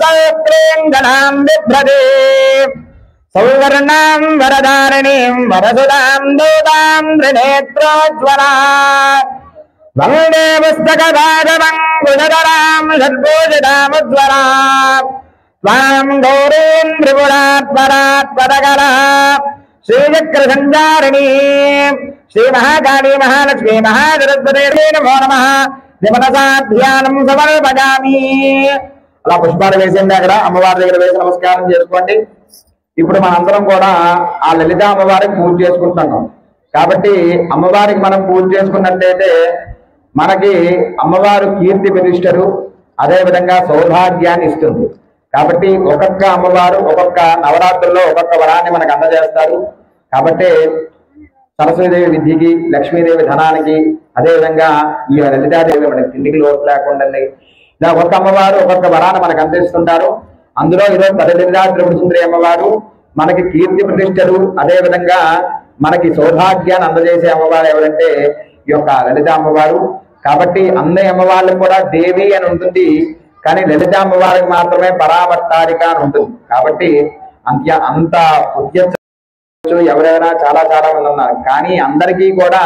సౌత్రేంగణాం బిభ్రదే సౌవర్ణాం వరదారిణీం వరసుదాం దూతాం త్రినేత్రోజ్వలా వందే పుస్తకరాజవం గుణధరాం షడ్భూషితాముజ్వలా త్వాం గౌరీం త్రిపురాత్పరాత్పదకరా శ్రీచక్ర సంచారిణీ శ్రీ మహాకాళీ మహాలక్ష్మీ మహాసరస్వతీ నమో నమః ధ్యానం సమర్పయామి. అలా పుష్పాలు వేసింది అక్కడ అమ్మవారి దగ్గర వేసి నమస్కారం చేసుకోండి. ఇప్పుడు మనందరం కూడా ఆ లలిత అమ్మవారికి పూజ చేసుకుంటున్నాం కాబట్టి అమ్మవారికి మనం పూజ చేసుకున్నట్లయితే మనకి అమ్మవారు కీర్తి ప్రతిష్టలు అదేవిధంగా సౌభాగ్యాన్ని ఇస్తుంది. కాబట్టి ఒక్కొక్క అమ్మవారు ఒక్కొక్క నవరాత్రుల్లో ఒక్కొక్క వరాన్ని మనకు అందజేస్తారు. కాబట్టి సరస్వతీదేవి విద్యకి, లక్ష్మీదేవి ధనానికి, అదేవిధంగా ఈ లలితాదేవి మనకి తిండికి లోటు లేకుండా ఇలా ఒక్కొక్క అమ్మవారు ఒక్కొక్క వరాన్ని మనకు అందిస్తుంటారు. అందులో ఈరోజు తల్లిదండ్రుల త్రిపుర సుందరి అమ్మవారు మనకి కీర్తి ప్రతిష్టలు అదేవిధంగా మనకి సౌభాగ్యాన్ని అందజేసే అమ్మవారు ఎవరంటే ఈ యొక్క లలిత అమ్మవారు. కాబట్టి అన్ని అమ్మవార్లకు కూడా దేవి అని ఉంటుంది, కానీ లలిత అమ్మవారికి మాత్రమే పరావర్తారిక అని ఉంటుంది. కాబట్టి అంత ఎవరైనా చాలా చాలా మంది ఉన్నారు, కానీ అందరికీ కూడా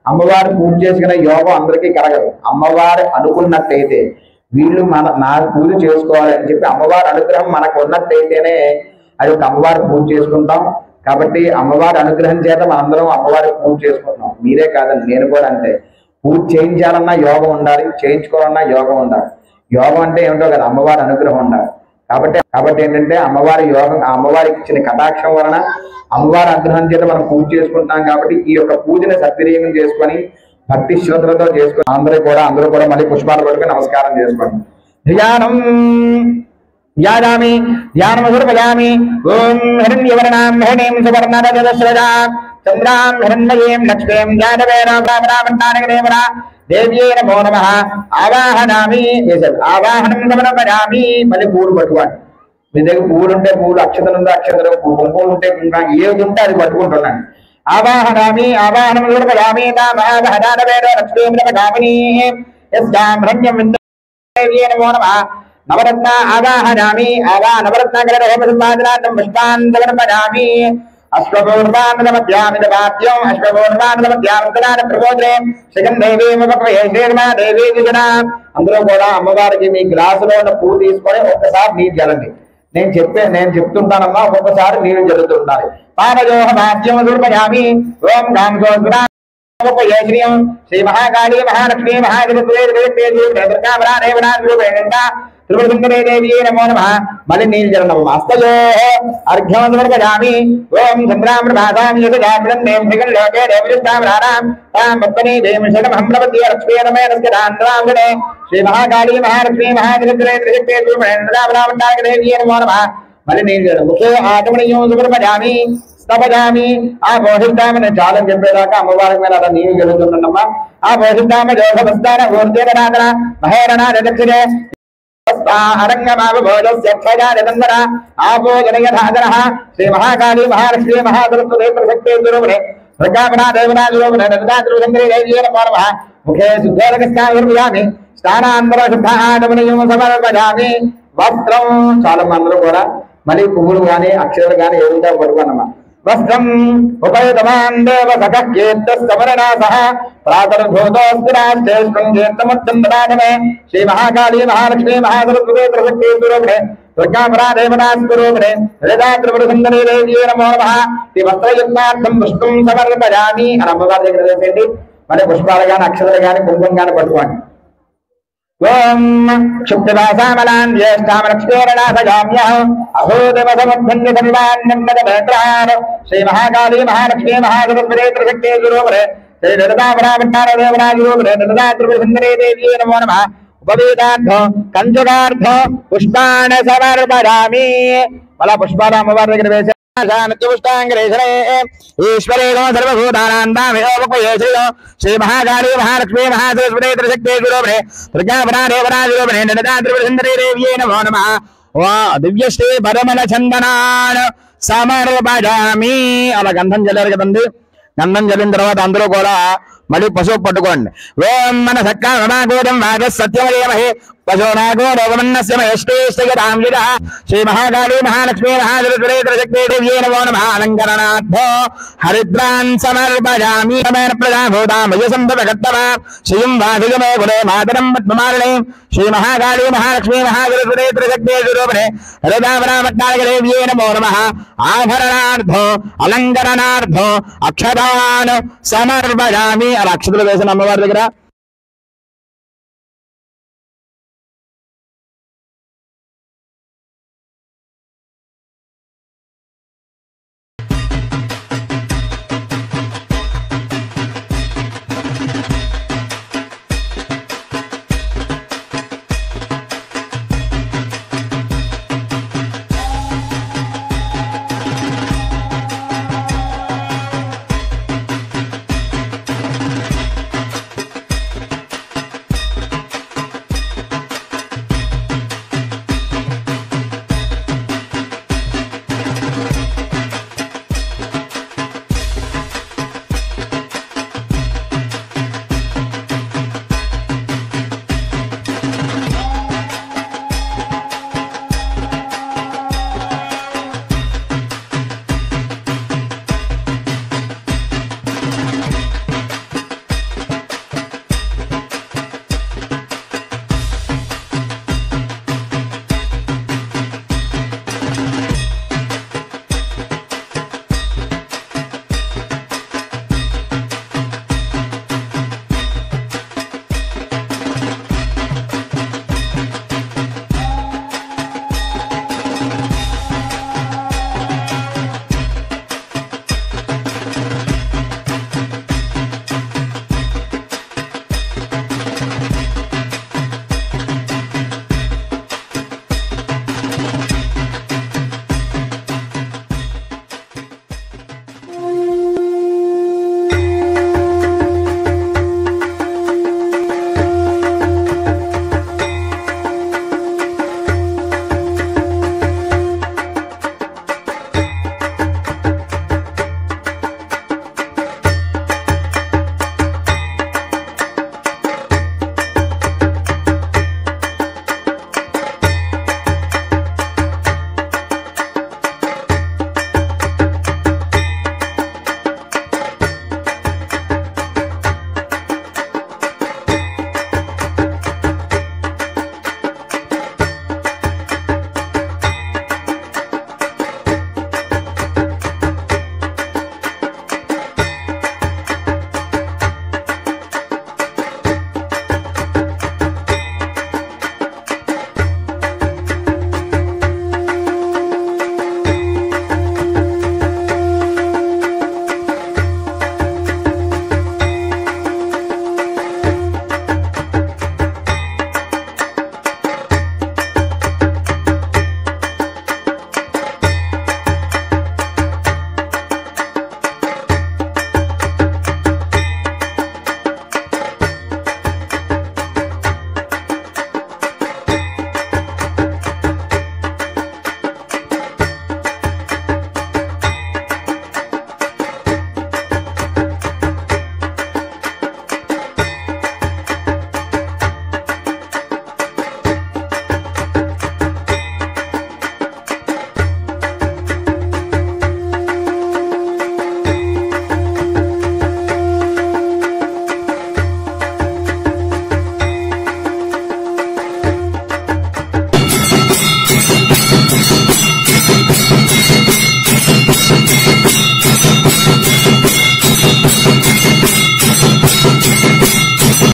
అమ్మవారు పూజ చేసుకునే యోగం అందరికీ కలగదు. అమ్మవారు అనుకున్నట్టయితే వీళ్ళు నా పూజ చేసుకోవాలని చెప్పి అమ్మవారి అనుగ్రహం మనకు ఉన్నట్టయితేనే అది ఒక అమ్మవారి పూజ చేసుకుంటాం. కాబట్టి అమ్మవారి అనుగ్రహం చేత మనందరం అమ్మవారి పూజ చేసుకుంటున్నాం. మీరే కాదండి, నేను కూడా అంతే. పూజ చేయించాలన్నా యోగం ఉండాలి, చేయించుకోవాలన్నా యోగం ఉండాలి. యోగం అంటే ఏమిటో కదా, అమ్మవారి అనుగ్రహం ఉండాలి. కాబట్టి ఏంటంటే అమ్మవారి యోగం, ఆ అమ్మవారికి ఇచ్చిన కటాక్షం వలన అమ్మవారి అనుగ్రహం చేత మనం పూజ చేసుకుంటాం. కాబట్టి ఈ యొక్క పూజని సద్వినియోగం చేసుకొని భక్తి శ్రద్ధలతో చేసుకుని అందరూ కూడా మళ్ళీ పుష్పాలు పట్టుకుని నమస్కారం చేసుకోండి. ధ్యానం ధ్యాయామి ధ్యానం సమర్పయామి. ఓం హిరణ్యవర్ణాం హిరణీం సువర్ణరజతస్రజాం చంద్రాం హిరణ్మయీం లక్ష్మీం జ్ఞానవేదాంతానగరేవరా దేవ్యే నమో నమః. ఆవాహనామి ఆవాహనం సమర్పయామి. మళ్ళీ పూలు పట్టుకోండి. మీ దగ్గర పూలు ఉంటే పూలు, అక్షతలు ఉంటే అక్షతలు, కుంకుమ ఉంటే కుంకుమ, ఏది ఉంటే అది పట్టుకుంటున్నాను. ఆవాహనామి ఆవాహనం సమర్పయామి. తామావహనానవేదో లక్ష్మీం నమగామినీ యస్యాం హిరణ్యం దేవ్యే నమో నమః. నవరత్న ఆవాహనామి నవరత్నాగ్ర సంపాదనార్థం పుష్పాన్ సమర్పయామి. అశ్వపూర్వాన్నమధ్యామిదవాద్యం అశ్వపూర్వాన్నమధ్యామిదనాన ప్రబోధే శగం దేవీమపక్వయే శ్రీర్మా దేవీ విజనా. అందరూ కూడా అమ్మవారికి మీ గ్లాసులో ఉన్న పూలు తీసుకొని ఒక్కసారి నీరు జలండి. నేను చెప్తుంటానమ్మా, ఒక్కొక్కసారి నీరు జల్లుతుండాలి. పానజోహ వాద్యం సమర్పయామి. ఓం గాం శ్రీయం శ్రీ మహాకాళీ మహాలక్ష్మీ త్రిపురసుందరీ నమో నమః. మళ్ళీ నీళ్ళు జరణం. హస్తయో అర్ఘ్యం సమర్పయామి. ఓం చంద్రామృతాం లోకే దేవృష్టామరాణాం తాం భక్తనీ దేవశనమహంప్రవతి లక్ష్మీ రమేణస్కరాంధ్రాంగణే శ్రీ మహాకాళీ మహాలక్ష్మీ మహాదేవీ నమో నమః. మళ్ళీ నీళ్ళు జరణం. ముఖే ఆచమనీయం సమర్పయామి. స్తపజామి. ఆ పోషిస్తామని చాలని చెప్పేదాకా అమ్మవారికి మీద అలా నీళ్ళు జరుగుతుందమ్మా. ఆ పోషిస్తామ జోషమస్తాన ఊర్జేతనాదన మహేరణాద దక్షిణే ఆపోజనయధాదన శ్రీ మహాకాళీ మహాలక్ష్మీ మహాసరస్వతీ ప్రసక్తే గురువునే ప్రజాపనా దేవనాజురువునే నదాద్రుసంగ్రీ దేవ్యే నమో నమః. ముఖే శుద్ధోదకస్నామి స్నానాంతర శుద్ధానమనీయం సమర్పయామి. వస్త్రం చాలా అందరూ కూడా మళ్ళీ పువ్వులు కానీ అక్షరాలు కానీ ఏమిటో పడుకోనమ్మా. వస్త్రం ఉపయుతమాన్ దేవ సఖేత్తమరణాసః ప్రాతర్భూతోస్తిరాశ్చేష్మే శ్రీ మహాకాళీ మహాలక్ష్మీ మహాసరస్వతీ ప్రసక్తే గురువునే ప్రజ్ఞాపరా దేవనాస్వరూపిణే లలితాత్రిపుర సుందరీ దేవ్యే నమో నమః. ఈ వస్త్రయుగ్మార్థం పుష్పం సమర్పయామి అని అమ్మవారి దగ్గర వేసేయండి. మరి పుష్పాలు కానీ అక్షరాలు కానీ కుంకుమ కానీ పట్టుకోండి. ఓం క్షుప్తివాసామలాన్ జ్యేష్ఠాం లక్ష్మీరణాసయామ్యహం అహోదేవసమభ్యన్య సర్వాన్యన్నదమేత్రాన్ శ్రీ మహాకాళీ మహాలక్ష్మీ మహాసరస్వతీ ప్రసక్తే గురువునే శ్రీ లలితాపరావృత్తాన దేవరాజరూపిణే లలితాత్రిపుర సుందరీ దేవ్యే నమో నమః. ఉపవేదార్థం కంచుకార్థం పుష్పాన్ని సమర్పయామి. అలా పుష్పాలు అమ్మవారి దగ్గర వేసే ఈశ్వరేణ సర్వభూతానాందామియోపక్వయే శ్రీ మహాకాళీ మహాలక్ష్మీ మహాసరస్వతీ త్రిశక్తే గురువునే ప్రజాపనా దేవరాజరూపిణే లలితాత్రిపుర సుందరీ దేవ్యే నమో నమః. దివ్యశ్రీ పరమల చందనాన్ సమర్పయామి. అలా గంధం చల్లారు కదండి. గంధం చల్లిన తర్వాత అందరూ కూడా మళ్ళీ పశువు పట్టుకోండి. ఓం మన సత్యం వాగ సత్యమయేమహే वजोनागो रोगमन्नस्य महेष्टेष्टगतां यदः श्रीमहाकाली महालक्ष्मी महाजलसुरेन्द्रशक्ते देव्यै नमो नमः अलङ्करणार्थो हरिद्रान् समर्पयामि प्रजाभूतामयसम्भवकर्तवा श्रियं वाधिगमे गुणे मातरं पद्ममालिने श्रीमहाकाली महालक्ष्मी महाजलसुरेन्द्रशक्ते स्वरूपिणे हरिदावरामट्टालकदेव्यै नमो नमः आभरणार्थो अलङ्करणार्थो अक्षतान् समर्पयामि अक्षतुలు వేసిన అమ్మవారి దగ్గర